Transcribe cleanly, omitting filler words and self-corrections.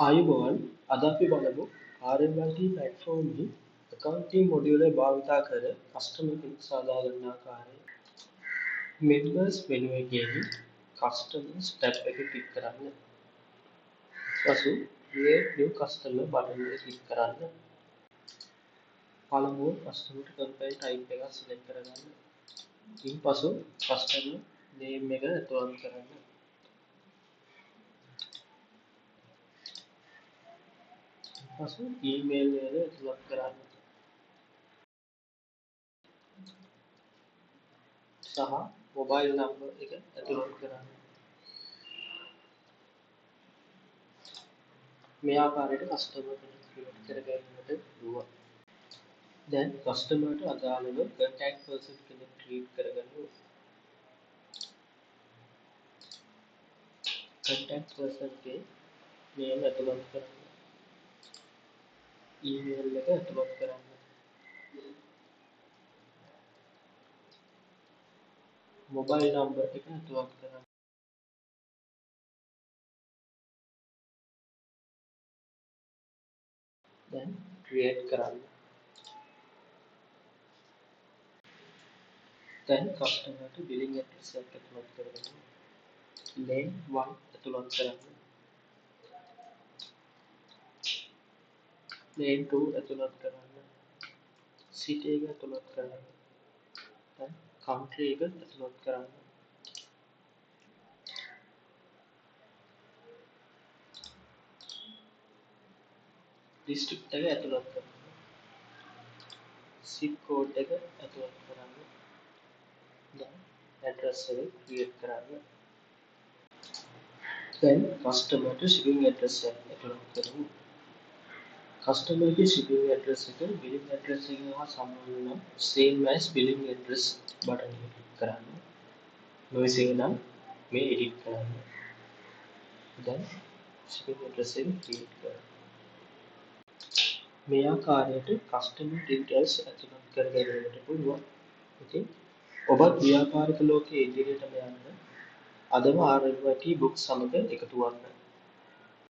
ආයුබෝවන් අද අපි බලමු RMIT platformෙහි accounting module එක භාවිතා කර customer කෙනෙක් සාදා ගන්න ආකාරය. members menu එකේදී customers tab එක ක්ලික් කරන්න. පසු create new customer button එක ක්ලික් කරන්න. පළමුව customer company type එක select කරගන්න. ඉන්පසු customer name එක ඇතුළත් කරන්න. පසු email එක ඇතුළත් කරන්න. සහ mobile number එක ඇතුළත් කරන්න. මේ ආකාරයට customer කෙනෙක් create කරගන්නට පුළුවන්. දැන් customer ට අදාළව contact person කෙනෙක් create කරගන්න ඕනේ. contact person ගේ name ඇතුළත් කරන්න. email එක ඇතුළත් කරන්න. mobile number එක ඇතුළත් කරන්න. දැන් create කරන්න. දැන් customer ට billing address එක ඇතුළත් කරගන්න. name 1 ඇතුළත් කරන්න. name 2 ඇතුළත් කරන්න. city එක ඇතුළත් කරන්න. දැන් country එක ඇතුළත් කරන්න. district එක ඇතුළත් කරන්න. zip code එක ඇතුළත් කරන්න. දැන් address එක create කරන්න. දැන් customer ට shipping address එක ඇතුළත් කරමු. customer ගේ shipping address එක billing address එක හා සමාන නම් same as billing address button එක ක්ලික් කරන්න. නොවැසෙන නම් මේ edit කරන්න. දැන් shipping address එක create කරන්න. මේ ආකාරයට customer details ඇතුළත් කරගන්නට පුළුවන්. ඉතින් ඔබත් ව්‍යාපාරික ලෝකයේ ඉදිරියටම යන්න අදම RMIT book සමග එකතු වන්න.